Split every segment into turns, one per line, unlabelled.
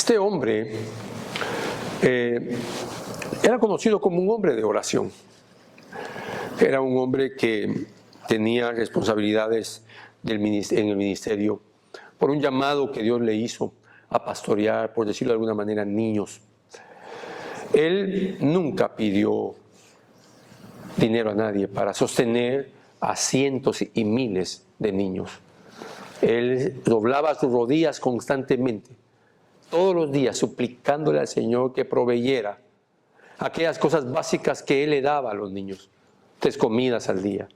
Este hombre era conocido como un hombre de oración. Era un hombre que tenía responsabilidades en el ministerio por un llamado que Dios le hizo a pastorear, por decirlo de alguna manera, niños. Él nunca pidió dinero a nadie para sostener a cientos y miles de niños. Él doblaba sus rodillas constantemente, todos los días, suplicándole al Señor que proveyera aquellas cosas básicas que Él le daba a los niños. 3 comidas al día,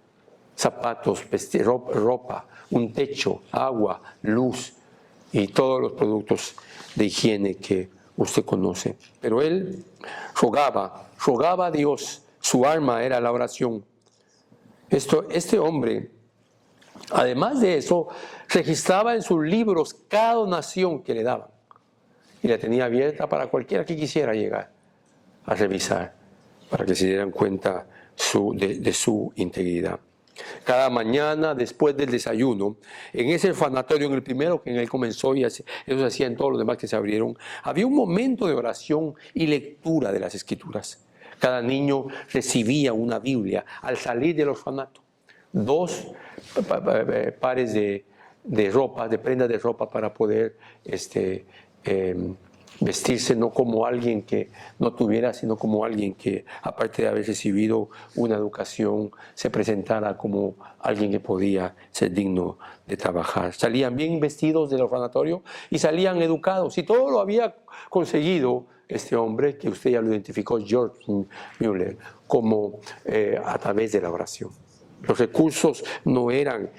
zapatos, ropa, un techo, agua, luz y todos los productos de higiene que usted conoce. Pero él rogaba a Dios. Su arma era la oración. Este hombre, además de eso, registraba en sus libros cada donación que le daban y la tenía abierta para cualquiera que quisiera llegar a revisar, para que se dieran cuenta de su integridad. Cada mañana, después del desayuno, en ese orfanatorio, en el primero que en él comenzó, y eso se hacía en todos los demás que se abrieron, había un momento de oración y lectura de las Escrituras. Cada niño recibía una Biblia al salir del orfanato. 2 pares de ropa, de prendas de ropa para poder vestirse no como alguien que no tuviera, sino como alguien que, aparte de haber recibido una educación, se presentara como alguien que podía ser digno de trabajar. Salían bien vestidos del orfanatorio y salían educados. Y todo lo había conseguido este hombre, que usted ya lo identificó, George Mueller, como a través de la oración. Los recursos no eran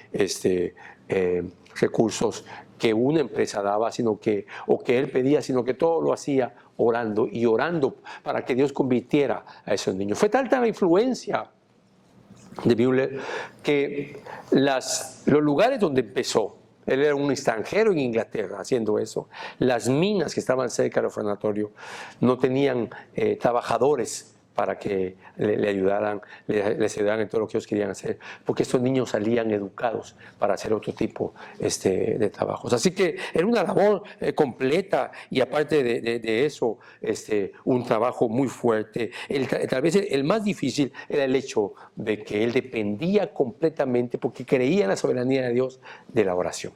recursos que una empresa daba, o que él pedía, sino que todo lo hacía orando y orando para que Dios convirtiera a esos niños. Fue tanta la influencia de Mueller que los lugares donde empezó, él era un extranjero en Inglaterra haciendo eso, las minas que estaban cerca del orfanatorio no tenían trabajadores para que le ayudaran, les ayudaran en todo lo que ellos querían hacer, porque estos niños salían educados para hacer otro tipo de trabajos. Así que era una labor completa, y aparte de eso, un trabajo muy fuerte. Tal vez el más difícil era el hecho de que él dependía completamente, porque creía en la soberanía de Dios, de la oración.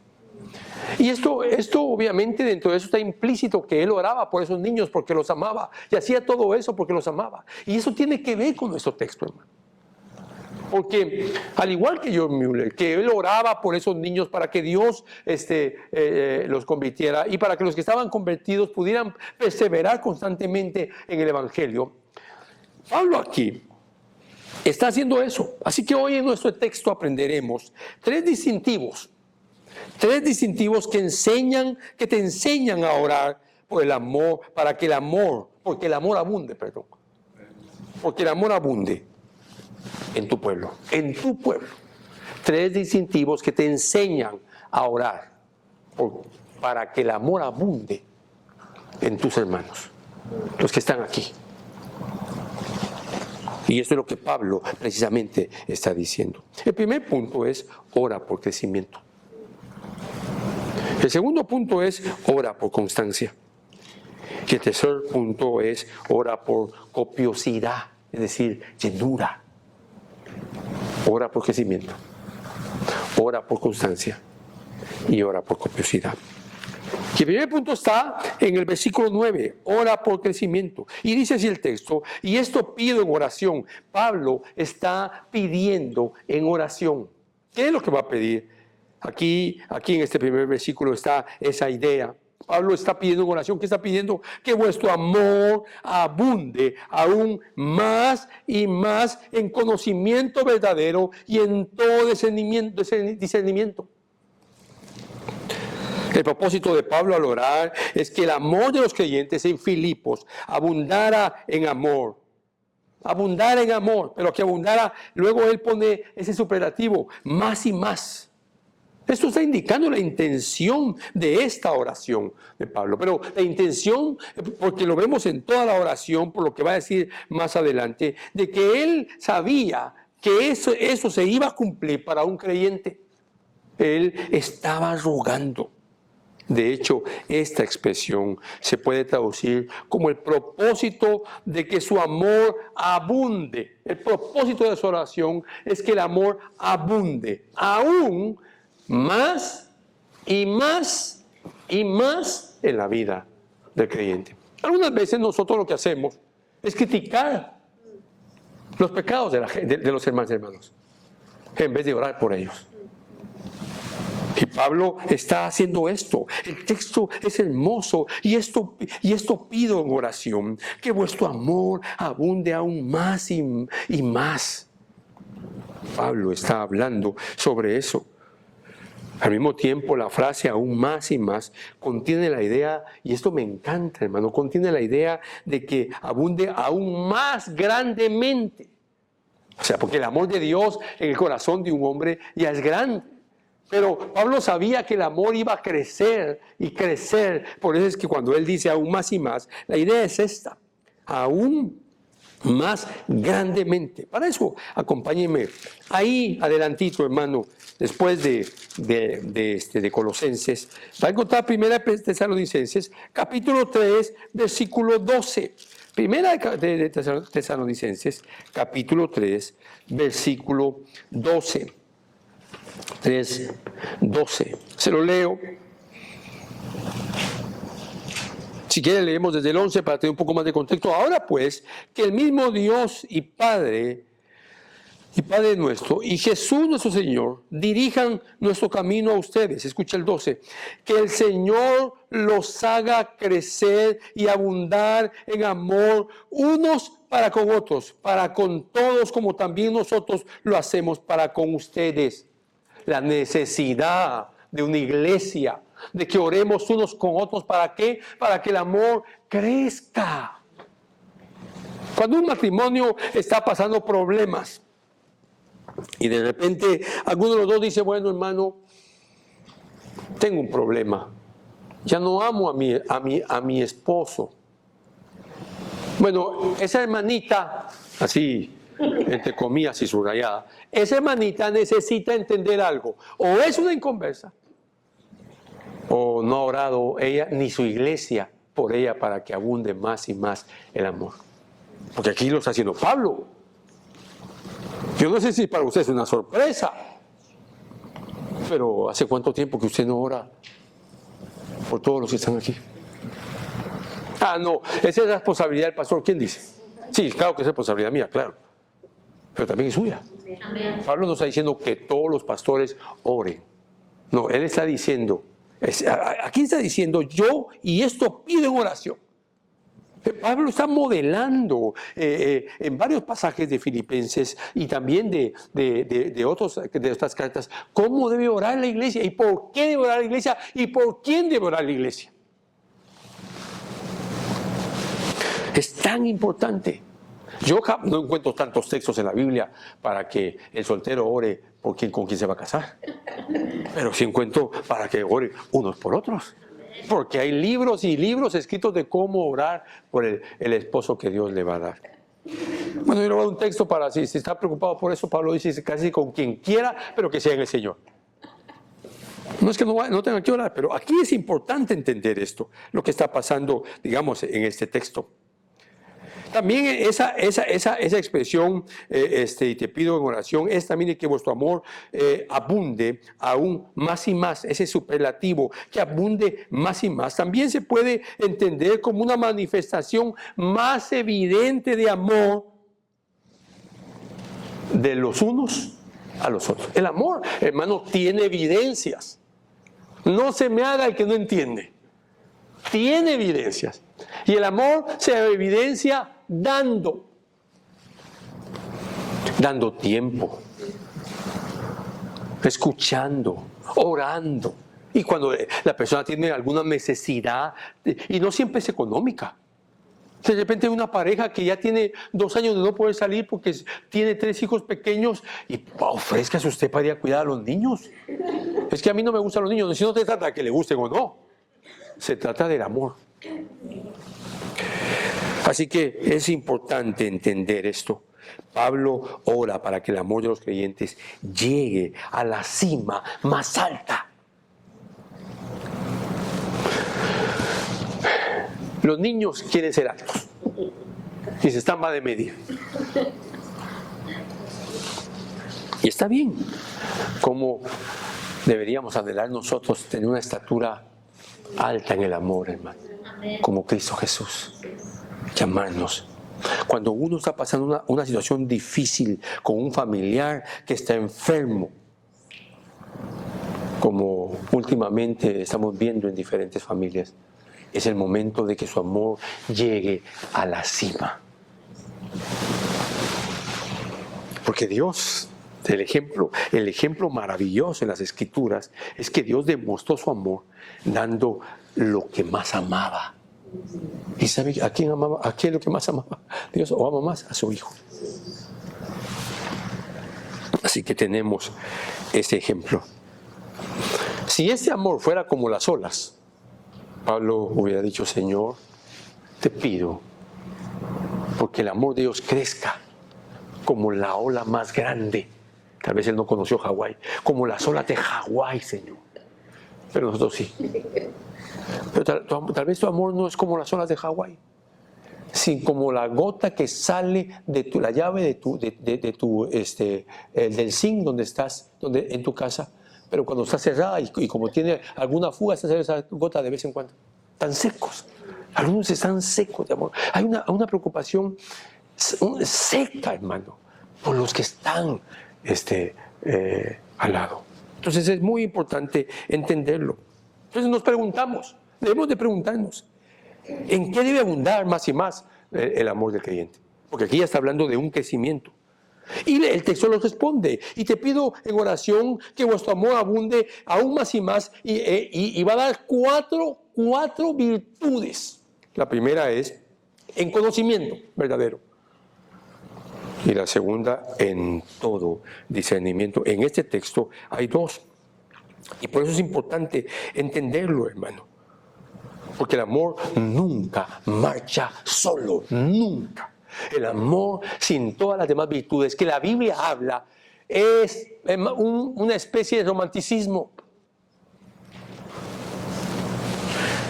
Y esto obviamente dentro de eso está implícito que él oraba por esos niños porque los amaba, y hacía todo eso porque los amaba. Y eso tiene que ver con nuestro texto, hermano. Porque al igual que John Mueller, que él oraba por esos niños para que Dios los convirtiera y para que los que estaban convertidos pudieran perseverar constantemente en el Evangelio, Pablo aquí está haciendo eso. Así que hoy en nuestro texto aprenderemos 3 distintivos que te enseñan a orar por el amor, porque el amor abunde, porque el amor abunde en tu pueblo, 3 distintivos que te enseñan a orar para que el amor abunde en tus hermanos, los que están aquí. Y esto es lo que Pablo precisamente está diciendo. El primer punto es: ora por crecimiento. El segundo punto es: ora por constancia. Y el tercer punto es: ora por copiosidad, es decir, llenura. Ora por crecimiento, ora por constancia y ora por copiosidad. Y el primer punto está en el versículo 9, ora por crecimiento. Y dice así el texto: y esto pido en oración. Pablo está pidiendo en oración. ¿Qué es lo que va a pedir? Aquí en este primer versículo está esa idea. Pablo está pidiendo en oración. ¿Qué está pidiendo? Que vuestro amor abunde aún más y más en conocimiento verdadero y en todo discernimiento. El propósito de Pablo al orar es que el amor de los creyentes en Filipos abundara en amor. Abundara en amor, pero que abundara, luego él pone ese superlativo, más y más. Esto está indicando la intención de esta oración de Pablo. Pero la intención, porque lo vemos en toda la oración, por lo que va a decir más adelante, de que él sabía que eso se iba a cumplir para un creyente. Él estaba rogando De hecho, esta expresión se puede traducir como el propósito de que su amor abunde. El propósito de su oración es que el amor abunde, aún más y más y más en la vida del creyente. Algunas veces nosotros lo que hacemos es criticar los pecados de los hermanos, en vez de orar por ellos. Y Pablo está haciendo esto. El texto es hermoso y esto pido en oración, que vuestro amor abunde aún más y más. Pablo está hablando sobre eso. Al mismo tiempo, la frase aún más y más contiene la idea, y esto me encanta, hermano, contiene la idea de que abunde aún más grandemente. O sea, porque el amor de Dios en el corazón de un hombre ya es grande. Pero Pablo sabía que el amor iba a crecer y crecer. Por eso es que cuando él dice aún más y más, la idea es esta: aún más grandemente. Para eso, acompáñenme ahí adelantito, hermano, después de Colosenses. Va a encontrar Primera de Tesalonicenses, capítulo 3, versículo 12. Primera de Tesalonicenses, capítulo 3, versículo 12. 3:12. Se lo leo. Si quieren leemos desde el 11 para tener un poco más de contexto. Ahora pues, que el mismo Dios y Padre nuestro y Jesús nuestro Señor dirijan nuestro camino a ustedes. Escucha el 12. Que el Señor los haga crecer y abundar en amor unos para con otros, para con todos, como también nosotros lo hacemos para con ustedes. La necesidad de una iglesia, de que oremos unos con otros. ¿Para qué? Para que el amor crezca. Cuando un matrimonio está pasando problemas y de repente alguno de los dos dice: bueno, hermano, tengo un problema, ya no amo a mi esposo. Bueno, esa hermanita, así entre comillas y subrayada, esa hermanita necesita entender algo. O es una inconversa, o no ha orado ella ni su iglesia por ella para que abunde más y más el amor. Porque aquí lo está haciendo Pablo. Yo no sé si para usted es una sorpresa, pero ¿hace cuánto tiempo que usted no ora por todos los que están aquí? Ah, no, esa es responsabilidad del pastor. ¿Quién dice? Sí, claro que es responsabilidad mía, claro, pero también es suya. Amén. Pablo no está diciendo que todos los pastores oren. No, él está diciendo, aquí está diciendo yo, y esto pido en oración. Pablo está modelando en varios pasajes de Filipenses y también de otras cartas cómo debe orar la iglesia y por qué debe orar la iglesia y por quién debe orar la iglesia. Es tan importante. Yo no encuentro tantos textos en la Biblia para que el soltero ore con quién se va a casar. Pero sí encuentro para que ore unos por otros. Porque hay libros y libros escritos de cómo orar por el esposo que Dios le va a dar. Bueno, yo le voy a dar un texto para si está preocupado por eso. Pablo dice casi con quien quiera, pero que sea en el Señor. No es que no tenga que orar, pero aquí es importante entender esto, lo que está pasando, digamos, en este texto. También esa expresión, y te pido en oración, es también de que vuestro amor abunde aún más y más, ese superlativo, que abunde más y más. También se puede entender como una manifestación más evidente de amor de los unos a los otros. El amor, hermano, tiene evidencias. No se me haga el que no entiende. Tiene evidencias. Y el amor se evidencia dando tiempo, escuchando, orando. Y cuando la persona tiene alguna necesidad, y no siempre es económica. De repente hay una pareja que ya tiene 2 años de no poder salir porque tiene 3 hijos pequeños y ofrézcase usted para ir a cuidar a los niños. Es que a mí no me gustan los niños. Si no se trata de que le gusten o no, se trata del amor. Así que es importante entender esto. Pablo ora para que el amor de los creyentes llegue a la cima más alta. Los niños quieren ser altos y se están más de media. Y está bien. Como deberíamos anhelar nosotros tener una estatura alta en el amor, hermano, como Cristo Jesús. Llamarnos. Cuando uno está pasando una situación difícil con un familiar que está enfermo, como últimamente estamos viendo en diferentes familias, es el momento de que su amor llegue a la cima. Porque Dios, el ejemplo maravilloso en las Escrituras es que Dios demostró su amor dando lo que más amaba. ¿Y sabe a quién amaba? ¿A quién es lo que más amaba? Dios o ama más a su Hijo. Así que tenemos ese ejemplo. Si ese amor fuera como las olas, Pablo hubiera dicho: Señor, te pido porque el amor de Dios crezca como la ola más grande. Tal vez él no conoció Hawái, como las olas de Hawái, Señor. Pero nosotros sí. Pero tal vez tu amor no es como las olas de Hawái, sino como la gota que sale de la llave del zinc donde estás, en tu casa. Pero cuando está cerrada y como tiene alguna fuga, se sale esa gota de vez en cuando. Están secos. Algunos están secos de amor. Hay una preocupación seca, hermano, por los que están al lado. Entonces es muy importante entenderlo. Entonces nos preguntamos, debemos de preguntarnos, ¿en qué debe abundar más y más el amor del creyente? Porque aquí ya está hablando de un crecimiento. Y el texto nos responde: y te pido en oración que vuestro amor abunde aún más y más, y va a dar cuatro virtudes. La primera es en conocimiento verdadero. Y la segunda, en todo discernimiento. En este texto hay dos. Y por eso es importante entenderlo, hermano. Porque el amor nunca marcha solo, nunca. El amor, sin todas las demás virtudes que la Biblia habla, es una especie de romanticismo.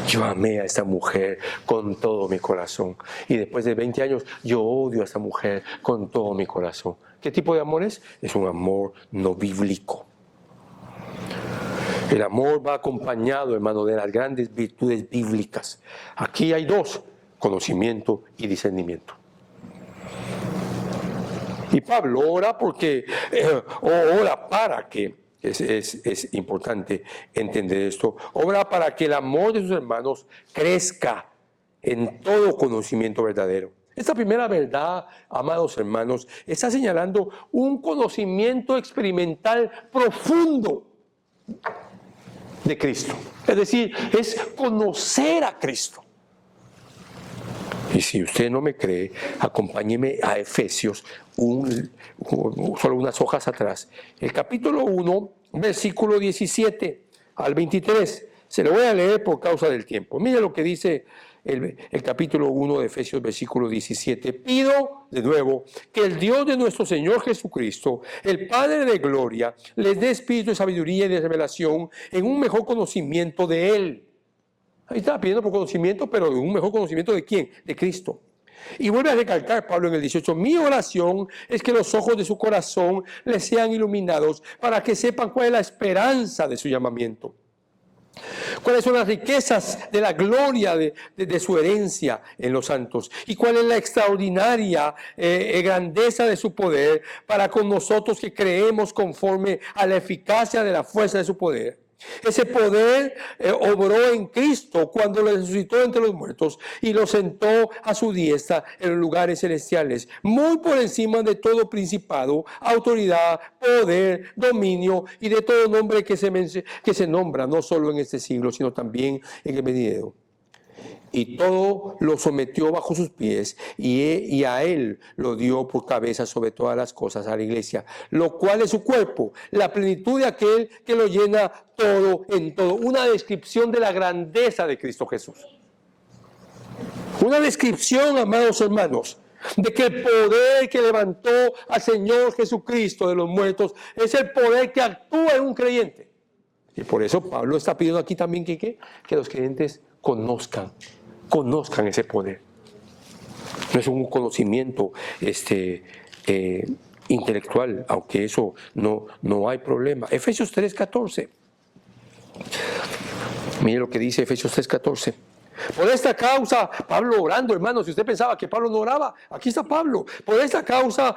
Yo amé a esta mujer con todo mi corazón. Y después de 20 años, yo odio a esta mujer con todo mi corazón. ¿Qué tipo de amor es? Es un amor no bíblico. El amor va acompañado, hermano, de las grandes virtudes bíblicas. Aquí hay dos: conocimiento y discernimiento. Y Pablo ora para que, es importante entender esto, ora para que el amor de sus hermanos crezca en todo conocimiento verdadero. Esta primera verdad, amados hermanos, está señalando un conocimiento experimental profundo de Cristo. Es decir, es conocer a Cristo. Y si usted no me cree, acompáñeme a Efesios, solo unas hojas atrás. El capítulo 1, versículo 17 al 23. Se lo voy a leer por causa del tiempo. Mire lo que dice el capítulo 1 de Efesios, versículo 17. Pido, de nuevo, que el Dios de nuestro Señor Jesucristo, el Padre de gloria, les dé espíritu de sabiduría y de revelación en un mejor conocimiento de Él. Ahí estaba pidiendo por conocimiento, pero un mejor conocimiento ¿de quién? De Cristo. Y vuelve a recalcar Pablo en el 18: mi oración es que los ojos de su corazón les sean iluminados para que sepan cuál es la esperanza de su llamamiento, cuáles son las riquezas de la gloria de su herencia en los santos, y cuál es la extraordinaria grandeza de su poder para con nosotros que creemos conforme a la eficacia de la fuerza de su poder. Ese poder obró en Cristo cuando lo resucitó entre los muertos y lo sentó a su diestra en los lugares celestiales, muy por encima de todo principado, autoridad, poder, dominio y de todo nombre que se nombra, no solo en este siglo, sino también en el venidero. Y todo lo sometió bajo sus pies y a él lo dio por cabeza sobre todas las cosas, a la iglesia, lo cual es su cuerpo, la plenitud de aquel que lo llena todo en todo. Una descripción de la grandeza de Cristo Jesús. Una descripción, amados hermanos, de que el poder que levantó al Señor Jesucristo de los muertos es el poder que actúa en un creyente. Y por eso Pablo está pidiendo aquí también que los creyentes conozcan conozcan ese poder. No es un conocimiento intelectual, aunque eso no hay problema. Efesios 3:14. Mire lo que dice Efesios 3:14. Por esta causa, Pablo orando, hermano, si usted pensaba que Pablo no oraba, aquí está Pablo. Por esta causa,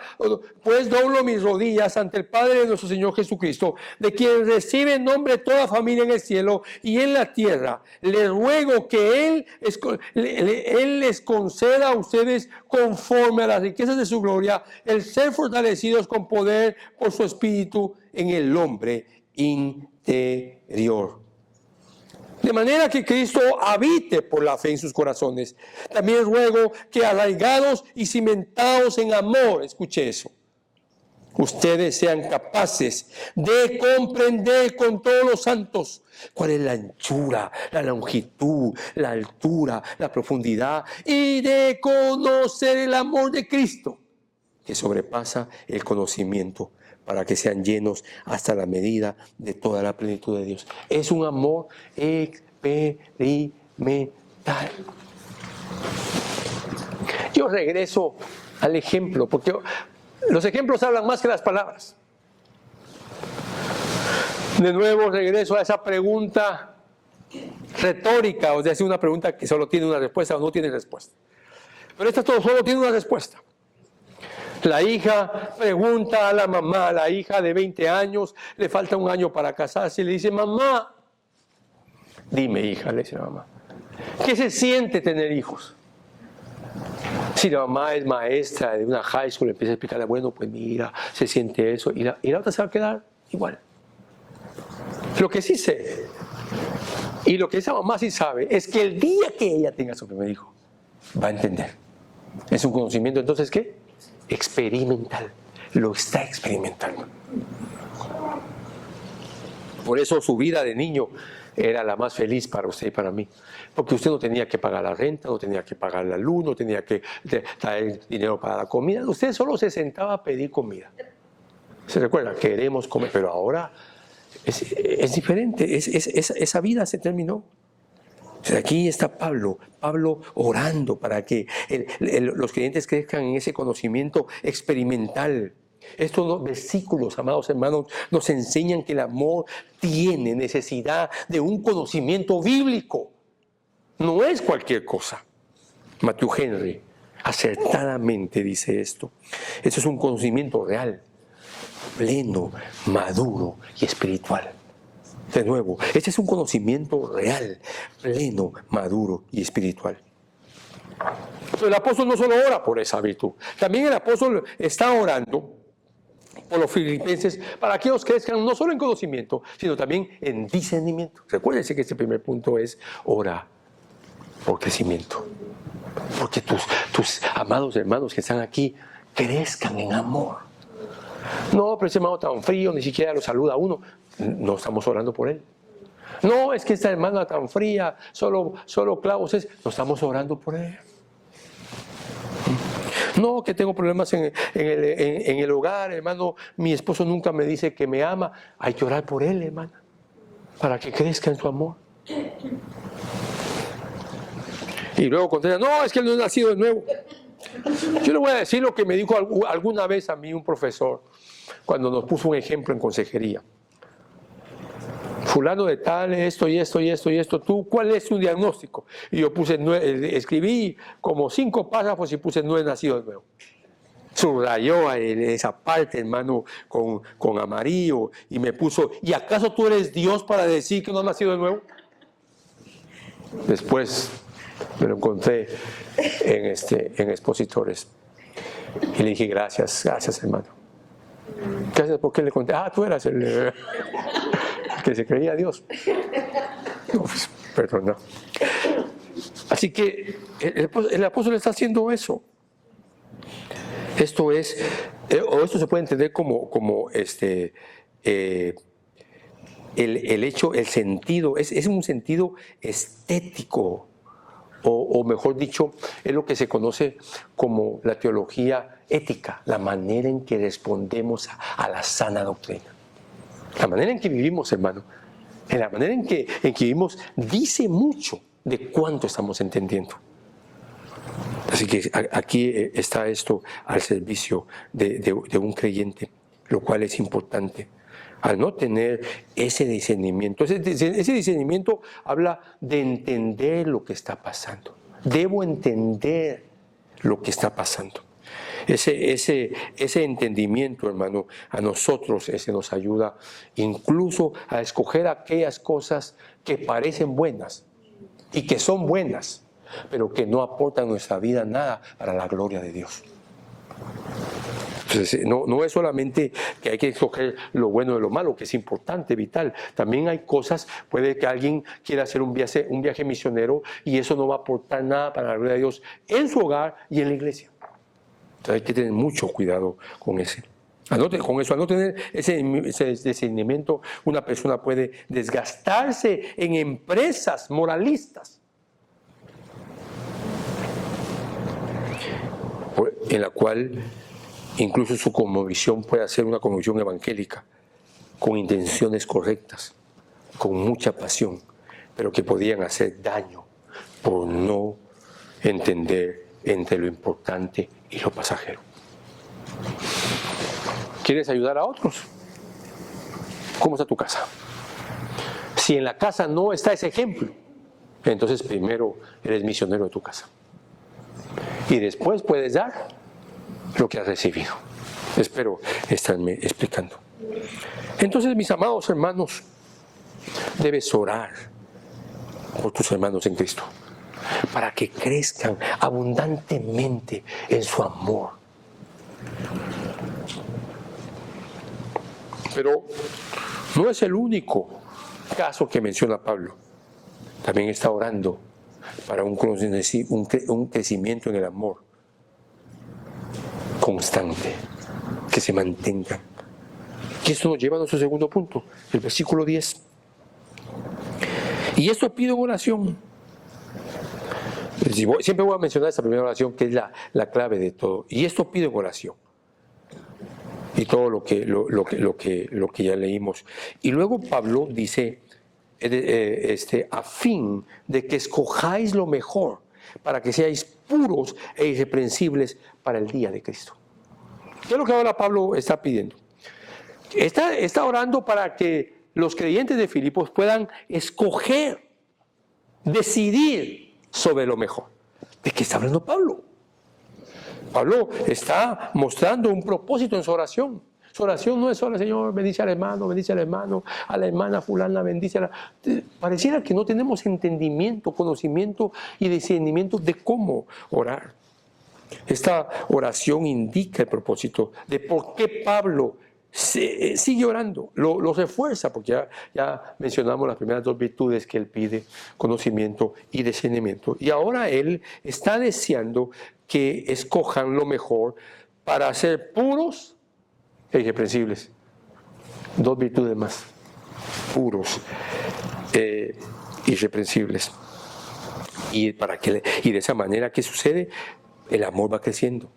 pues doblo mis rodillas ante el Padre de nuestro Señor Jesucristo, de quien recibe en nombre toda familia en el cielo y en la tierra. Le ruego que Él les conceda a ustedes, conforme a las riquezas de su gloria, el ser fortalecidos con poder por su Espíritu en el hombre interior. De manera que Cristo habite por la fe en sus corazones. También ruego que arraigados y cimentados en amor, escuche eso, ustedes sean capaces de comprender con todos los santos cuál es la anchura, la longitud, la altura, la profundidad, y de conocer el amor de Cristo, que sobrepasa el conocimiento, para que sean llenos hasta la medida de toda la plenitud de Dios. Es un amor experimental. Yo regreso al ejemplo, porque los ejemplos hablan más que las palabras. De nuevo regreso a esa pregunta retórica, o sea, es una pregunta que solo tiene una respuesta o no tiene respuesta. Pero esta solo tiene una respuesta. La hija pregunta a la mamá, la hija de 20 años, le falta un año para casarse, y le dice: mamá, dime, hija, le dice la mamá, ¿qué se siente tener hijos? Si la mamá es maestra de una high school, empieza a explicarle: bueno, pues mira, se siente eso, y la otra se va a quedar igual. Lo que sí sé, y lo que esa mamá sí sabe, es que el día que ella tenga su primer hijo, va a entender. Es un conocimiento, entonces, ¿qué? Experimental. Lo está experimentando. Por eso su vida de niño era la más feliz para usted y para mí. Porque usted no tenía que pagar la renta, no tenía que pagar la luz, no tenía que traer dinero para la comida. Usted solo se sentaba a pedir comida. ¿Se recuerda? Queremos comer. Pero ahora es diferente. Esa vida se terminó. Aquí está Pablo orando para que los creyentes crezcan en ese conocimiento experimental. Estos dos versículos, amados hermanos, nos enseñan que el amor tiene necesidad de un conocimiento bíblico. No es cualquier cosa. Matthew Henry acertadamente dice esto. Esto es un conocimiento real, pleno, maduro y espiritual. De nuevo, este es un conocimiento real, pleno, maduro y espiritual. Pero el apóstol no solo ora por esa virtud, también el apóstol está orando por los filipenses para que ellos crezcan no solo en conocimiento, sino también en discernimiento. Recuérdense que este primer punto es: ora por crecimiento. Porque tus amados hermanos que están aquí crezcan en amor. No, pero ese hermano tan frío, ni siquiera lo saluda a uno. No estamos orando por él. No, es que esta hermana tan fría, solo clavos es. No estamos orando por él. No, que tengo problemas en el hogar, hermano. Mi esposo nunca me dice que me ama. Hay que orar por él, hermana, para que crezca en su amor. Y luego contesta: no, es que él no ha nacido de nuevo. Yo le voy a decir lo que me dijo alguna vez a mí un profesor cuando nos puso un ejemplo en consejería. Fulano de tal, esto y esto y esto y esto. ¿Tú cuál es tu diagnóstico? Y yo escribí como 5 párrafos y puse: no he nacido de nuevo. Subrayó esa parte, hermano, con amarillo, y me puso: ¿y acaso tú eres Dios para decir que no has nacido de nuevo? Después me lo encontré en expositores y le dije: gracias hermano. Gracias, porque le conté: tú eras el que se creía Dios. No, pues, perdón, no. Así que el apóstol está haciendo eso. Esto es, o esto se puede entender como el hecho, el sentido, es un sentido estético, o mejor dicho, es lo que se conoce como la teología ética, la manera en que respondemos a la sana doctrina. La manera en que vivimos, hermano, la manera en que vivimos dice mucho de cuánto estamos entendiendo. Así que aquí está esto al servicio de un creyente, lo cual es importante. Al no tener ese discernimiento, ese discernimiento habla de entender lo que está pasando. Debo entender lo que está pasando. Ese entendimiento, hermano, a nosotros ese nos ayuda incluso a escoger aquellas cosas que parecen buenas y que son buenas, pero que no aportan a nuestra vida nada para la gloria de Dios. Entonces, no es solamente que hay que escoger lo bueno de lo malo, que es importante, vital. También hay cosas, puede que alguien quiera hacer un viaje misionero y eso no va a aportar nada para la gloria de Dios en su hogar y en la iglesia. Entonces hay que tener mucho cuidado con eso. Al no tener ese discernimiento, una persona puede desgastarse en empresas moralistas, en la cual incluso su cosmovisión puede ser una cosmovisión evangélica, con intenciones correctas, con mucha pasión, pero que podían hacer daño por no entender entre lo importante y lo pasajero. ¿Quieres ayudar a otros? ¿Cómo está tu casa? Si en la casa no está ese ejemplo, entonces primero eres misionero de tu casa. Y después puedes dar lo que has recibido. Espero estarme explicando. Entonces, mis amados hermanos, debes orar por tus hermanos en Cristo, para que crezcan abundantemente en su amor. Pero no es el único caso que menciona Pablo. También está orando para un crecimiento en el amor constante, que se mantenga. Y esto nos lleva a nuestro segundo punto, el versículo 10. Y esto pido en oración. Siempre voy a mencionar esta primera oración, que es la clave de todo. Y esto pido en oración. Y todo lo que ya leímos. Y luego Pablo dice, a fin de que escojáis lo mejor, para que seáis puros e irreprensibles para el día de Cristo. ¿Qué es lo que ahora Pablo está pidiendo? Está orando para que los creyentes de Filipos puedan escoger, decidir sobre lo mejor. ¿De qué está hablando Pablo? Pablo está mostrando un propósito en su oración. Su oración no es solo, Señor, bendice al hermano, a la hermana fulana, bendícela. Pareciera que no tenemos entendimiento, conocimiento y discernimiento de cómo orar. Esta oración indica el propósito de por qué Pablo sigue orando, lo refuerza, porque ya mencionamos las primeras dos virtudes que él pide, conocimiento y discernimiento. Y ahora él está deseando que escojan lo mejor para ser puros e irreprensibles. Dos virtudes más, puros e irreprensibles. Y de esa manera, ¿qué sucede? El amor va creciendo.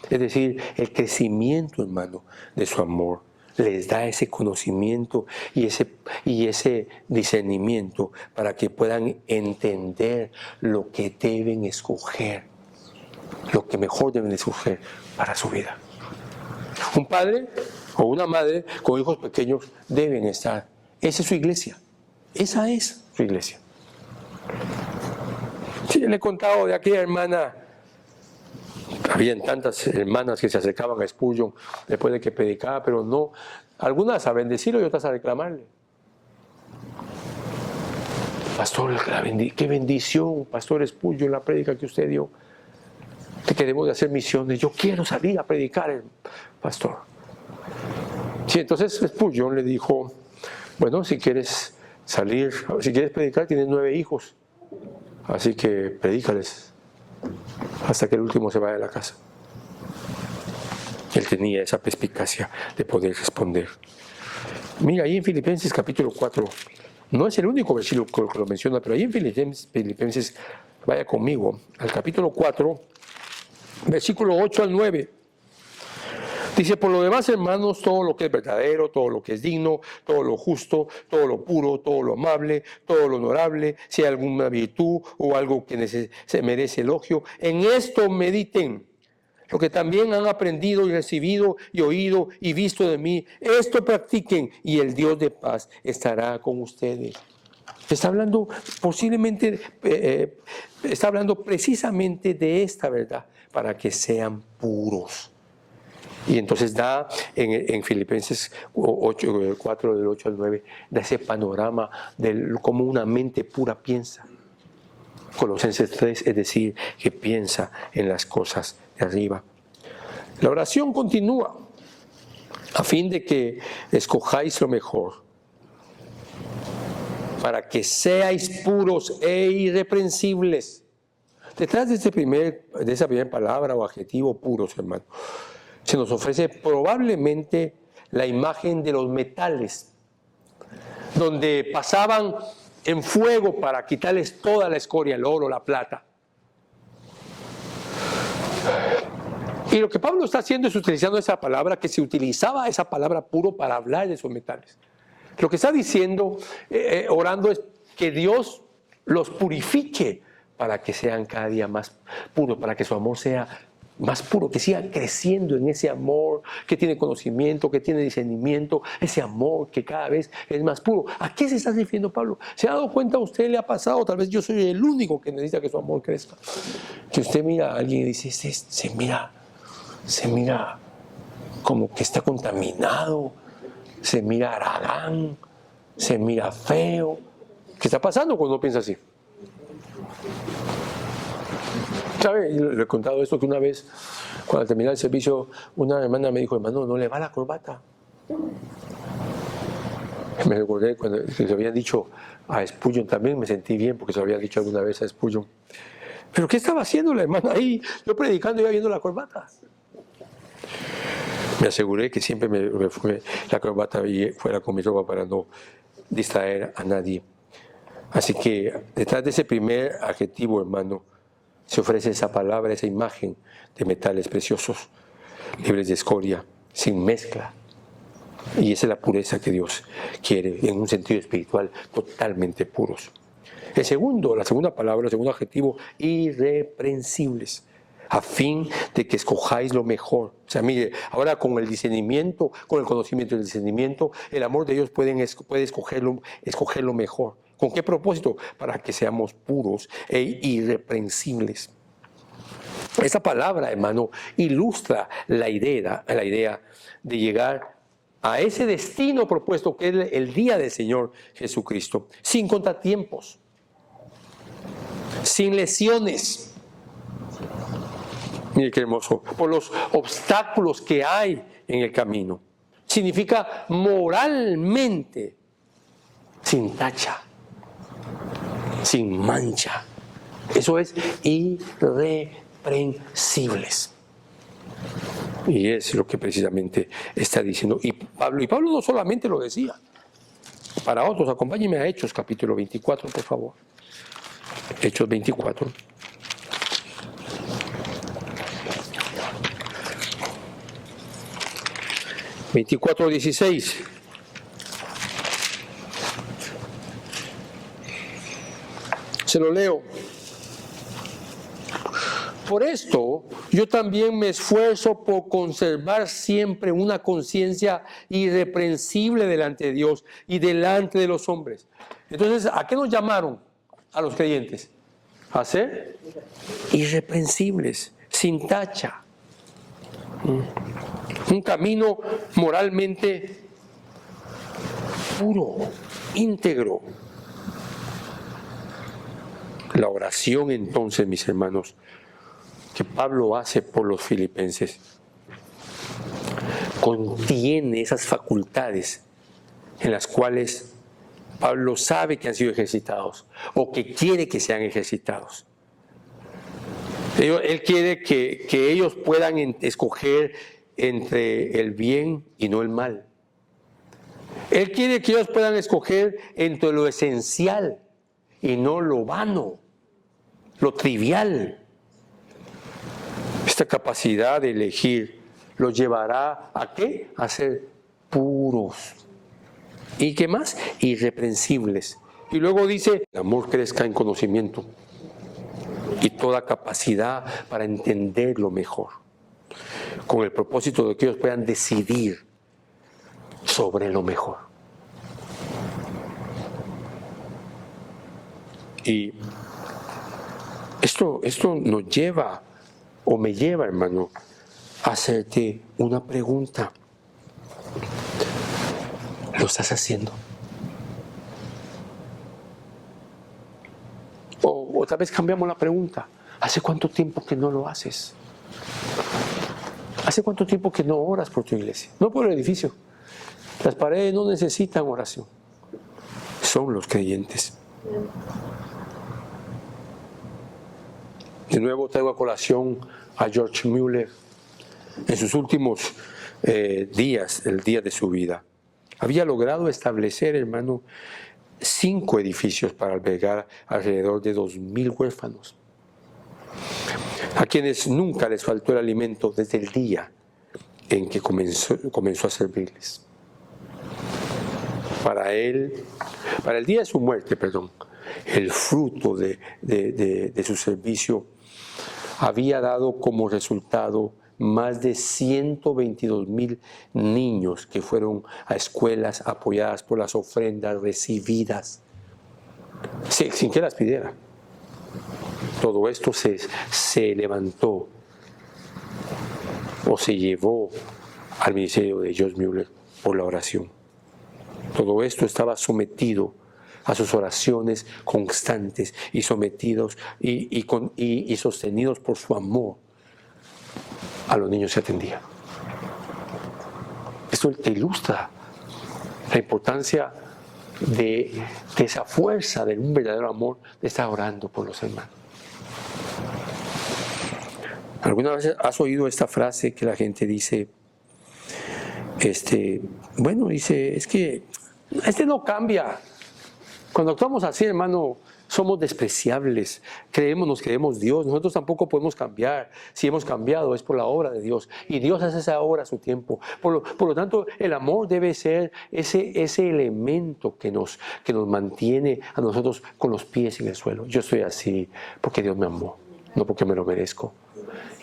Es decir, el crecimiento, hermano, de su amor les da ese conocimiento y ese discernimiento para que puedan entender lo que deben escoger, lo que mejor deben escoger para su vida. Un padre o una madre con hijos pequeños deben estar. Esa es su iglesia. Esa es su iglesia. Sí, le he contado de aquella hermana. Habían tantas hermanas que se acercaban a Spurgeon después de que predicaba, pero no, algunas a bendecirlo y otras a reclamarle. Pastor, qué bendición, Pastor Spurgeon, la prédica que usted dio, que queremos de hacer misiones. Yo quiero salir a predicar, pastor. Sí, entonces Spurgeon le dijo, bueno, si quieres salir, si quieres predicar, tienes 9 hijos, así que predícales hasta que el último se vaya de la casa. Él tenía esa perspicacia de poder responder. Mira, ahí en Filipenses capítulo 4, no es el único versículo que lo menciona, pero ahí en Filipenses, vaya conmigo, al capítulo 4, versículo 8 al 9. Dice, por lo demás, hermanos, todo lo que es verdadero, todo lo que es digno, todo lo justo, todo lo puro, todo lo amable, todo lo honorable, si hay alguna virtud o algo que se merece elogio, en esto mediten. Lo que también han aprendido y recibido y oído y visto de mí, esto practiquen y el Dios de paz estará con ustedes. Está hablando posiblemente, está hablando precisamente de esta verdad, para que sean puros. Y entonces da en Filipenses 4, del 8 al 9, da ese panorama de cómo una mente pura piensa. Colosenses 3, es decir, que piensa en las cosas de arriba. La oración continúa a fin de que escojáis lo mejor, para que seáis puros e irreprensibles. Detrás de esa primera palabra o adjetivo puros, hermano, se nos ofrece probablemente la imagen de los metales, donde pasaban en fuego para quitarles toda la escoria, el oro, la plata. Y lo que Pablo está haciendo es utilizando esa palabra, que se utilizaba esa palabra puro para hablar de esos metales. Lo que está diciendo, orando, es que Dios los purifique para que sean cada día más puros, para que su amor sea más puro, que siga creciendo en ese amor, que tiene conocimiento, que tiene discernimiento, ese amor que cada vez es más puro. ¿A qué se está refiriendo Pablo? ¿Se ha dado cuenta? ¿A usted le ha pasado? Tal vez yo soy el único que necesita que su amor crezca. Que usted mira a alguien y dice, se mira como que está contaminado, se mira haragán, se mira feo. ¿Qué está pasando cuando uno piensa así? ¿Sabe? Le he contado esto, que una vez, cuando terminé el servicio, una hermana me dijo, hermano, ¿no le va la corbata? Me recordé cuando se lo habían dicho a Spurgeon también, me sentí bien porque se lo había dicho alguna vez a Spurgeon. ¿Pero qué estaba haciendo la hermana ahí? Yo predicando y iba viendo la corbata. Me aseguré que siempre me fue la corbata y fuera con mi ropa para no distraer a nadie. Así que detrás de ese primer adjetivo, hermano, se ofrece esa palabra, esa imagen de metales preciosos, libres de escoria, sin mezcla. Y esa es la pureza que Dios quiere, en un sentido espiritual, totalmente puros. La segunda palabra, el segundo adjetivo, irreprensibles, a fin de que escojáis lo mejor. O sea, mire, ahora con el discernimiento, con el conocimiento y el discernimiento, el amor de Dios puede escoger lo mejor. ¿Con qué propósito? Para que seamos puros e irreprensibles. Esa palabra, hermano, ilustra la idea de llegar a ese destino propuesto, que es el día del Señor Jesucristo, sin contratiempos, sin lesiones. Mire qué hermoso, por los obstáculos que hay en el camino. Significa moralmente sin tacha, sin mancha. Eso es irreprensibles. Y es lo que precisamente está diciendo. Y Pablo no solamente lo decía. Para otros, acompáñenme a Hechos capítulo 24, por favor. Hechos 24. (24:16). Se lo leo. Por esto, yo también me esfuerzo por conservar siempre una conciencia irreprensible delante de Dios y delante de los hombres. Entonces, ¿a qué nos llamaron a los creyentes? A ser irreprensibles, sin tacha. Un camino moralmente puro, íntegro. La oración, entonces, mis hermanos, que Pablo hace por los filipenses, contiene esas facultades en las cuales Pablo sabe que han sido ejercitados o que quiere que sean ejercitados. Él quiere que ellos puedan escoger entre el bien y no el mal. Él quiere que ellos puedan escoger entre lo esencial y no lo vano, lo trivial. Esta capacidad de elegir los llevará ¿a qué? A ser puros. ¿Y qué más? Irreprensibles. Y luego dice, el amor crezca en conocimiento y toda capacidad para entenderlo mejor, con el propósito de que ellos puedan decidir sobre lo mejor. Y esto nos lleva, o me lleva, hermano, a hacerte una pregunta. ¿Lo estás haciendo? O tal vez cambiamos la pregunta. ¿Hace cuánto tiempo que no lo haces? ¿Hace cuánto tiempo que no oras por tu iglesia? No por el edificio. Las paredes no necesitan oración. Son los creyentes. De nuevo traigo a colación a George Mueller en sus últimos días, el día de su vida. Había logrado establecer, hermano, 5 edificios para albergar alrededor de 2,000 huérfanos, a quienes nunca les faltó el alimento desde el día en que comenzó a servirles. Para el día de su muerte, el fruto de su servicio había dado como resultado más de 122,000 niños que fueron a escuelas apoyadas por las ofrendas recibidas, sin que las pidiera. Todo esto se levantó o se llevó al ministerio de George Mueller por la oración. Todo esto estaba sometido a sus oraciones constantes y sometidos y sostenidos por su amor a los niños que atendía. Esto te ilustra la importancia de esa fuerza de un verdadero amor de estar orando por los hermanos. ¿Alguna vez has oído esta frase que la gente dice, dice, es que no cambia? Cuando actuamos así, hermano, somos despreciables, nos creemos Dios, nosotros tampoco podemos cambiar. Si hemos cambiado es por la obra de Dios, y Dios hace esa obra a su tiempo. Por lo tanto, el amor debe ser ese elemento que nos mantiene a nosotros con los pies en el suelo. Yo estoy así porque Dios me amó, no porque me lo merezco.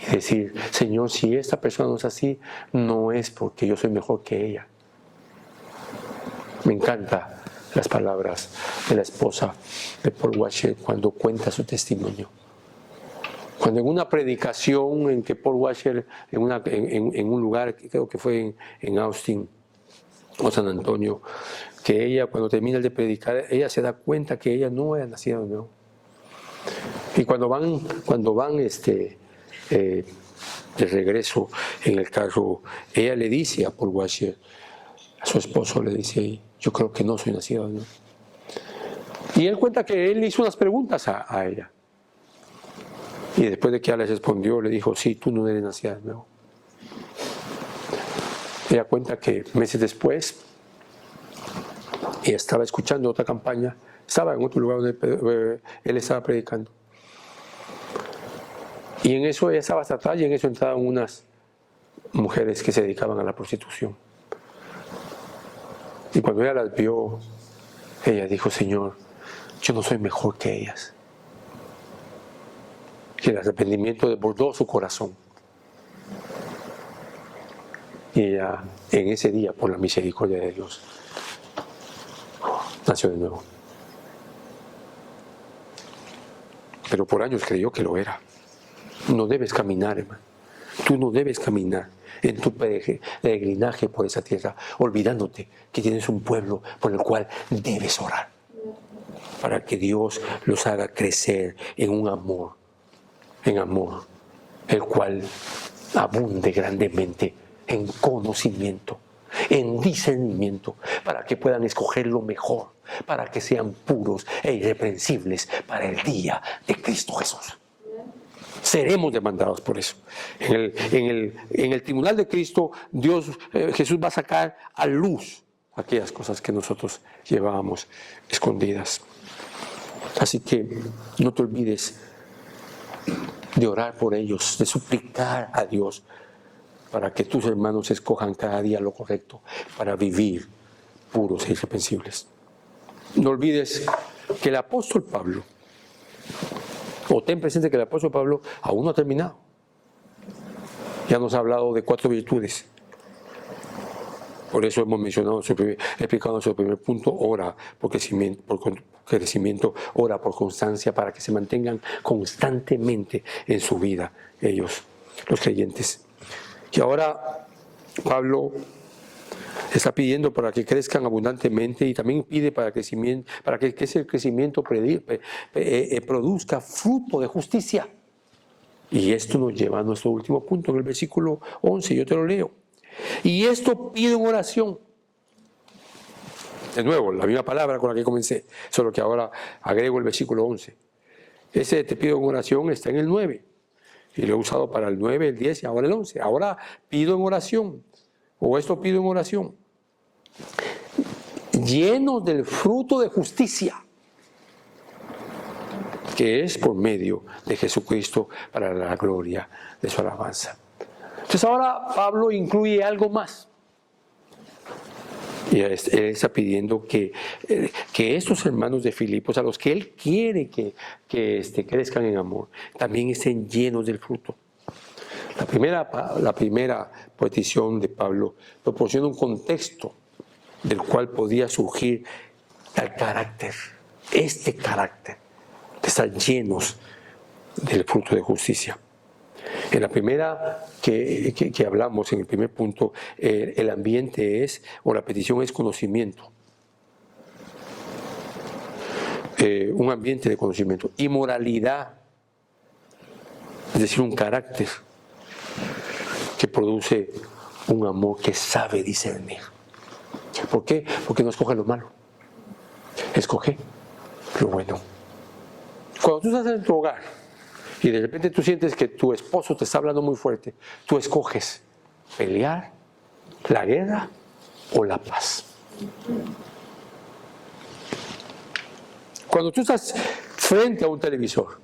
Y decir, Señor, si esta persona no es así, no es porque yo soy mejor que ella. Me encanta las palabras de la esposa de Paul Washer cuando cuenta su testimonio. Cuando en una predicación en que Paul Washer, en un lugar, creo que fue en Austin o San Antonio, que ella cuando termina de predicar, ella se da cuenta que ella no era nacida de nuevo. Y cuando van de regreso en el carro, ella le dice a Paul Washer, a su esposo le dice, yo creo que no soy nacido de nuevo. Y él cuenta que él hizo unas preguntas a ella. Y después de que ella le respondió, le dijo, sí, tú no eres nacida de nuevo. Ella cuenta que meses después, ella estaba escuchando otra campaña, estaba en otro lugar donde él estaba predicando. Y en eso ella estaba hasta atrás y en eso entraban unas mujeres que se dedicaban a la prostitución. Y cuando ella las vio, ella dijo, Señor, yo no soy mejor que ellas. Y el arrepentimiento desbordó su corazón. Y ella, en ese día, por la misericordia de Dios, nació de nuevo. Pero por años creyó que lo era. No debes caminar, hermano. Tú no debes caminar en tu peregrinaje por esa tierra, olvidándote que tienes un pueblo por el cual debes orar, para que Dios los haga crecer en un amor, el cual abunde grandemente en conocimiento, en discernimiento, para que puedan escoger lo mejor, para que sean puros e irreprensibles para el día de Cristo Jesús. Seremos demandados por eso. En el tribunal de Cristo, Jesús va a sacar a luz aquellas cosas que nosotros llevábamos escondidas. Así que no te olvides de orar por ellos, de suplicar a Dios para que tus hermanos escojan cada día lo correcto para vivir puros e irreprensibles. No olvides que el apóstol Pablo, o ten presente que el apóstol Pablo aún no ha terminado. Ya nos ha hablado de 4 virtudes. Por eso hemos mencionado, explicado en su primer punto, ora por crecimiento, ora por constancia, para que se mantengan constantemente en su vida ellos, los creyentes. Y ahora Pablo está pidiendo para que crezcan abundantemente y también pide para que ese crecimiento produzca fruto de justicia. Y esto nos lleva a nuestro último punto, en el versículo 11, yo te lo leo. Y esto pido en oración. De nuevo, la misma palabra con la que comencé, solo que ahora agrego el versículo 11. Ese te pido en oración está en el 9. Y lo he usado para el 9, el 10 y ahora el 11. Ahora pido en oración, o esto pido en oración, llenos del fruto de justicia, que es por medio de Jesucristo para la gloria de su alabanza. Entonces ahora Pablo incluye algo más. Y él está pidiendo que estos hermanos de Filipos, a los que él quiere que crezcan en amor, también estén llenos del fruto. La primera petición de Pablo proporciona un contexto del cual podía surgir tal carácter, este carácter, de estar llenos del fruto de justicia. En la primera que hablamos, en el primer punto, el ambiente o la petición es conocimiento. Un ambiente de conocimiento. Y moralidad, es decir, un carácter que produce un amor que sabe discernir. ¿Por qué? Porque no escoge lo malo, escoge lo bueno. Cuando tú estás en tu hogar y de repente tú sientes que tu esposo te está hablando muy fuerte, tú escoges pelear, la guerra o la paz. Cuando tú estás frente a un televisor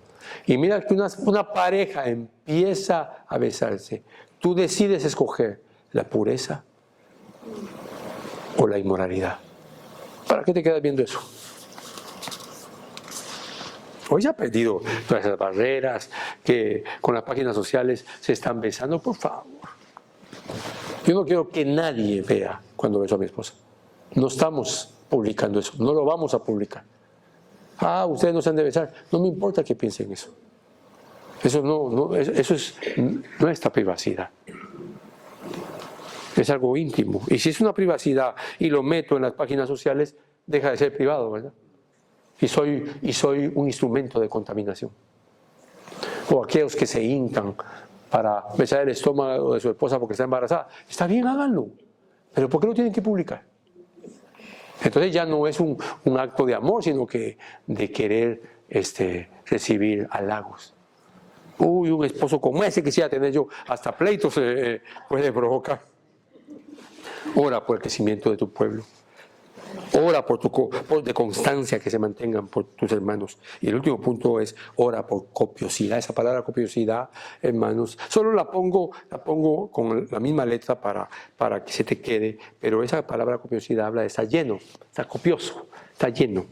y miras que una pareja empieza a besarse, tú decides escoger la pureza o la inmoralidad. ¿Para qué te quedas viendo eso? Hoy se ha perdido todas esas barreras que con las páginas sociales se están besando. Por favor, yo no quiero que nadie vea cuando beso a mi esposa. No estamos publicando eso, no lo vamos a publicar. Ustedes no se han de besar. No me importa que piensen eso. Eso no es nuestra privacidad. Es algo íntimo. Y si es una privacidad y lo meto en las páginas sociales, deja de ser privado, ¿verdad? Y soy un instrumento de contaminación. O aquellos que se hincan para besar el estómago de su esposa porque está embarazada. Está bien, háganlo. Pero ¿por qué lo tienen que publicar? Entonces ya no es un acto de amor, sino que de querer recibir halagos. Un esposo como ese quisiera tener yo, hasta pleitos puede provocar. Ora por el crecimiento de tu pueblo. Ora por de constancia que se mantengan por tus hermanos. Y el último punto es ora por copiosidad. Esa palabra copiosidad, hermanos, solo la pongo con la misma letra para que se te quede, pero esa palabra copiosidad habla de estar lleno, está copioso, está lleno.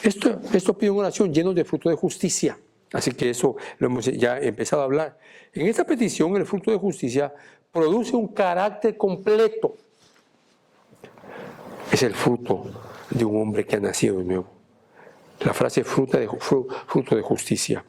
Esto pide una oración lleno de fruto de justicia. Así que eso lo hemos ya empezado a hablar. En esta petición, el fruto de justicia produce un carácter completo. Es el fruto de un hombre que ha nacido de nuevo. La frase fruto de justicia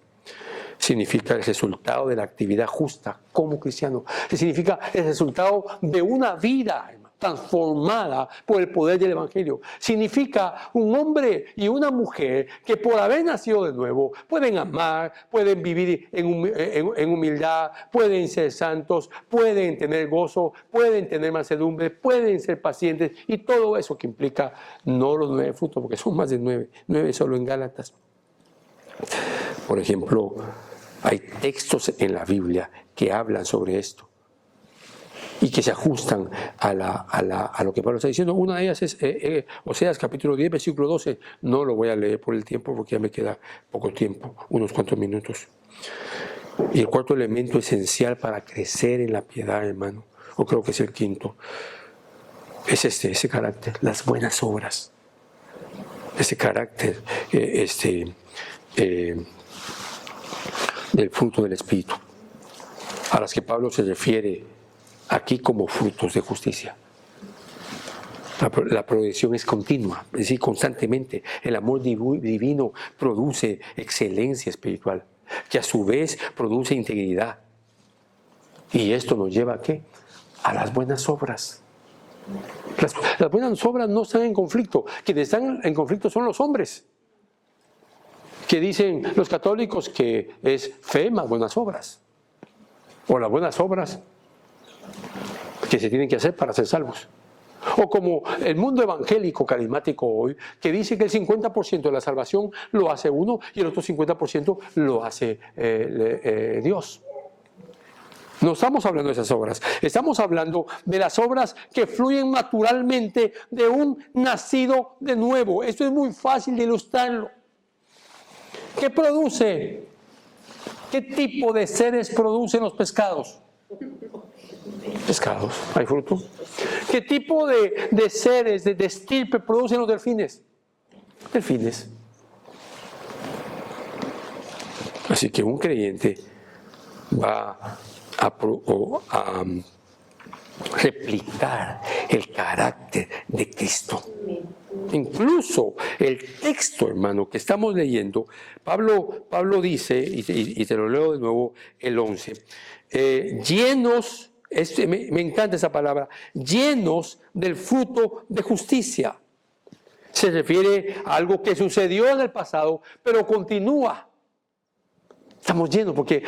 significa el resultado de la actividad justa como cristiano. Significa el resultado de una vida transformada por el poder del Evangelio. Significa un hombre y una mujer que por haber nacido de nuevo pueden amar, pueden vivir en humildad, pueden ser santos, pueden tener gozo, pueden tener mansedumbre, pueden ser pacientes y todo eso que implica no los 9 frutos, porque son más de 9 solo en Gálatas. Por ejemplo, hay textos en la Biblia que hablan sobre esto y que se ajustan a lo que Pablo está diciendo. Una de ellas es Oseas capítulo 10, versículo 12. No lo voy a leer por el tiempo porque ya me queda poco tiempo, unos cuantos minutos. Y el cuarto elemento esencial para crecer en la piedad, hermano, o creo que es el quinto, es ese carácter, las buenas obras. Ese carácter del fruto del Espíritu, a las que Pablo se refiere aquí como frutos de justicia. La progresión es continua, es decir, constantemente. El amor divino produce excelencia espiritual, que a su vez produce integridad. Y esto nos lleva ¿a qué? A las buenas obras. Las buenas obras no están en conflicto. Quienes están en conflicto son los hombres, que dicen los católicos que es fe más buenas obras, o las buenas obras que se tienen que hacer para ser salvos. O como el mundo evangélico carismático hoy, que dice que el 50% de la salvación lo hace uno y el otro 50% lo hace Dios. No estamos hablando de esas obras, estamos hablando de las obras que fluyen naturalmente de un nacido de nuevo. Esto es muy fácil de ilustrarlo. ¿Qué produce? ¿Qué tipo de seres producen los pescados? Pescados, ¿hay fruto? ¿Qué tipo de seres, de estirpe producen los delfines? Delfines. Así que un creyente va a replicar el carácter de Cristo. Incluso el texto, hermano, que estamos leyendo, Pablo dice, y te lo leo de nuevo, el 11, llenos, me encanta esa palabra, llenos del fruto de justicia. Se refiere a algo que sucedió en el pasado, pero continúa. Estamos llenos porque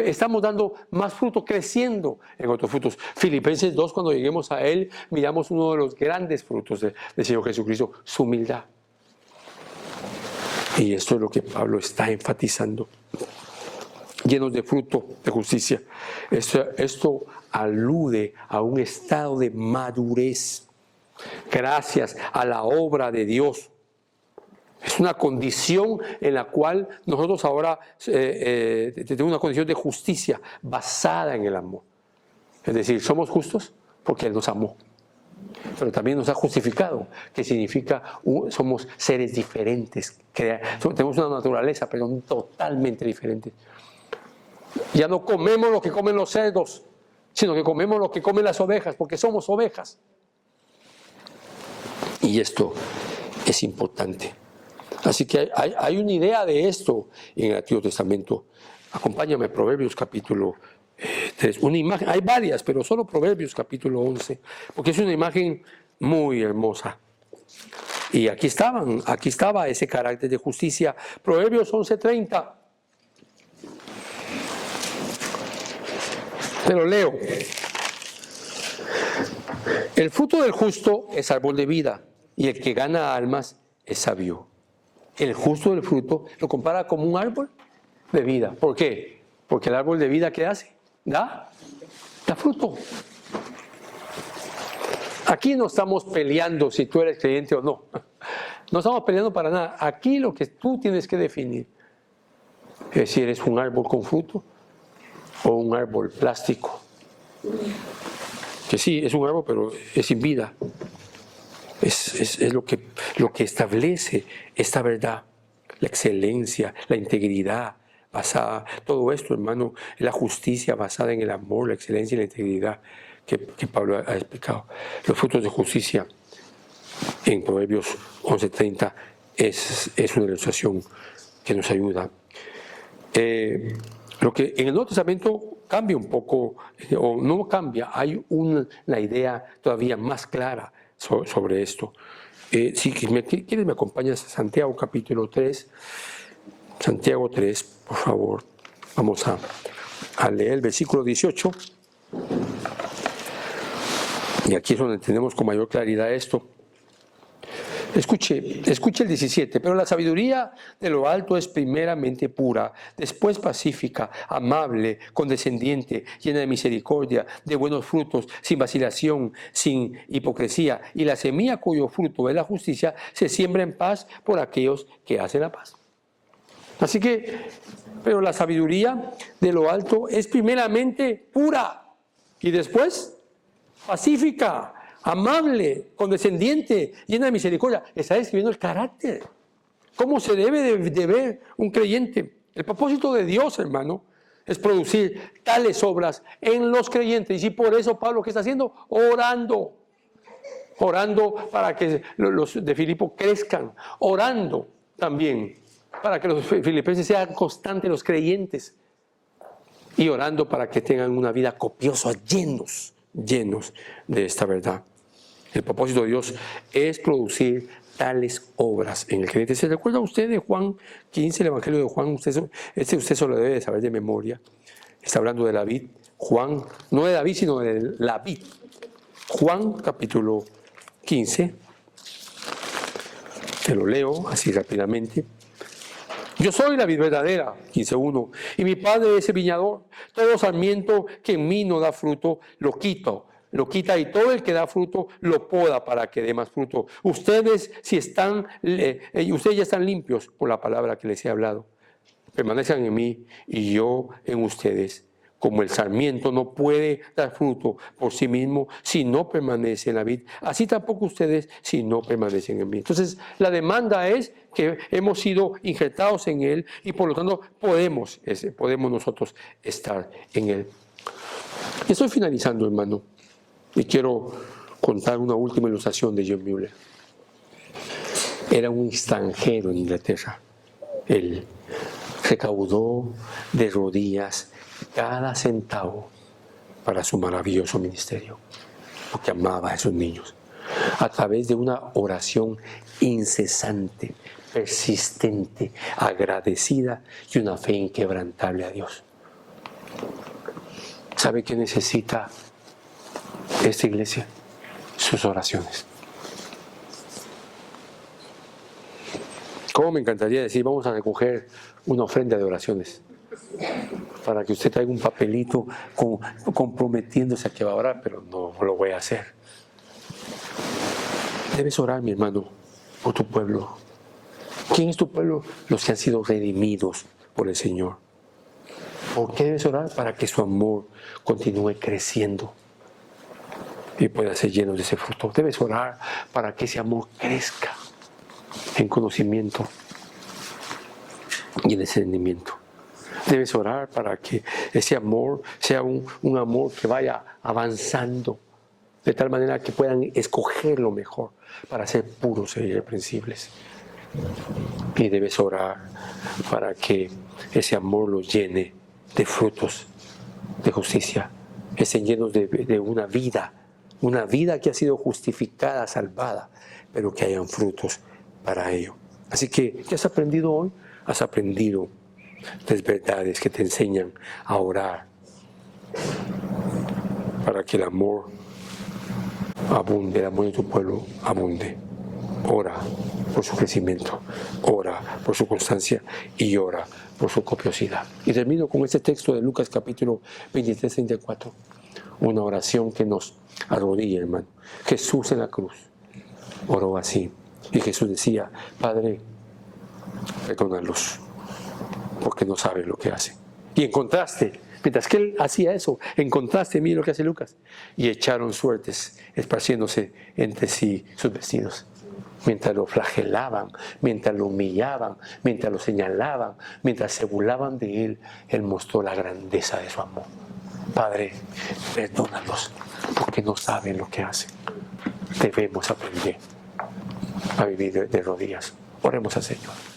estamos dando más fruto, creciendo en otros frutos. Filipenses 2, cuando lleguemos a él, miramos uno de los grandes frutos del Señor Jesucristo, su humildad. Y esto es lo que Pablo está enfatizando. Llenos de fruto de justicia. Esto alude a un estado de madurez, gracias a la obra de Dios. Es una condición en la cual nosotros ahora tenemos una condición de justicia basada en el amor. Es decir, somos justos porque Él nos amó, pero también nos ha justificado, que significa somos seres diferentes, tenemos una naturaleza, pero totalmente diferente. Ya no comemos lo que comen los cerdos, sino que comemos lo que comen las ovejas, porque somos ovejas. Y esto es importante. Así que hay una idea de esto en el Antiguo Testamento. Acompáñame a Proverbios capítulo 3. Una imagen, hay varias, pero solo Proverbios capítulo 11, porque es una imagen muy hermosa. Y aquí estaba ese carácter de justicia. Proverbios 11:30. Pero leo. El fruto del justo es árbol de vida, y el que gana almas es sabio. El justo del fruto lo compara como un árbol de vida. ¿Por qué? Porque el árbol de vida, ¿qué hace? Da fruto. Aquí no estamos peleando si tú eres creyente o no. No estamos peleando para nada. Aquí lo que tú tienes que definir es si eres un árbol con fruto o un árbol plástico. Que sí, es un árbol, pero es sin vida. Es lo que establece esta verdad, la excelencia, la integridad basada, todo esto, hermano, la justicia basada en el amor, la excelencia y la integridad que Pablo ha explicado. Los frutos de justicia en Proverbios 11:30 es una ilustración que nos ayuda. Lo que en el Nuevo Testamento cambia un poco, o no cambia, hay una idea todavía más clara sobre esto. Si quieres me acompañas a Santiago capítulo 3, Santiago 3, por favor, vamos a leer el versículo 18, y aquí es donde entendemos con mayor claridad esto. Escuche el 17, pero la sabiduría de lo alto es primeramente pura, después pacífica, amable, condescendiente, llena de misericordia, de buenos frutos, sin vacilación, sin hipocresía, y la semilla cuyo fruto es la justicia se siembra en paz por aquellos que hacen la paz. Así que, pero la sabiduría de lo alto es primeramente pura y después pacífica, amable, condescendiente, llena de misericordia. Está describiendo el carácter. ¿Cómo se debe de ver un creyente? El propósito de Dios, hermano, es producir tales obras en los creyentes. Y por eso Pablo, ¿qué está haciendo? Orando. Orando para que los de Filipo crezcan. Orando también para que los filipenses sean constantes, los creyentes. Y orando para que tengan una vida copiosa, llenos de esta verdad. El propósito de Dios es producir tales obras en el creyente. ¿Se recuerda usted de Juan 15, el Evangelio de Juan? Usted se lo debe de saber de memoria. Está hablando de la vid. Juan, no de David, sino de la vid. Juan capítulo 15. Te lo leo así rápidamente. Yo soy la vid verdadera, 15:1, y mi Padre es el viñador. Todo sarmiento que en mí no da fruto, lo quita, y todo el que da fruto lo poda para que dé más fruto. Ustedes ya están limpios por la palabra que les he hablado. Permanezcan en mí y yo en ustedes. Como el sarmiento no puede dar fruto por sí mismo si no permanece en la vid, así tampoco ustedes si no permanecen en mí. Entonces, la demanda es que hemos sido injertados en Él y por lo tanto podemos nosotros estar en Él. Y estoy finalizando, hermano, y quiero contar una última ilustración de John Mueller. Era un extranjero en Inglaterra. Él recaudó de rodillas cada centavo para su maravilloso ministerio, porque amaba a esos niños, a través de una oración incesante, persistente, agradecida y una fe inquebrantable a Dios. ¿Sabe qué necesita esta iglesia? Sus oraciones. ¿Cómo me encantaría decir, vamos a recoger una ofrenda de oraciones? Para que usted traiga un papelito comprometiéndose a que va a orar, pero no lo voy a hacer. Debes orar, mi hermano, por tu pueblo. ¿Quién es tu pueblo? Los que han sido redimidos por el Señor. ¿Por qué debes orar? Para que su amor continúe creciendo y pueda ser lleno de ese fruto. Debes orar para que ese amor crezca en conocimiento y en discernimiento. Debes orar para que ese amor sea un amor que vaya avanzando, de tal manera que puedan escoger lo mejor para ser puros e irreprensibles. Y debes orar para que ese amor los llene de frutos de justicia, estén llenos de una vida que ha sido justificada, salvada, pero que hayan frutos para ello. Así que, ¿qué has aprendido hoy? Has aprendido las verdades que te enseñan a orar para que el amor abunde, el amor de tu pueblo abunde. Ora por su crecimiento, ora por su constancia y ora por su copiosidad. Y termino con este texto de Lucas capítulo 23-34, una oración que nos arrodilla, hermano. Jesús en la cruz oró así y Jesús decía: Padre, perdónalos, porque no saben lo que hacen. Y en contraste, mientras que él hacía eso, en contraste, mire lo que hace Lucas. Y echaron suertes, esparciéndose entre sí sus vestidos. Mientras lo flagelaban, mientras lo humillaban, mientras lo señalaban, mientras se burlaban de él, él mostró la grandeza de su amor. Padre, perdónalos, porque no saben lo que hacen. Debemos aprender a vivir de rodillas. Oremos al Señor.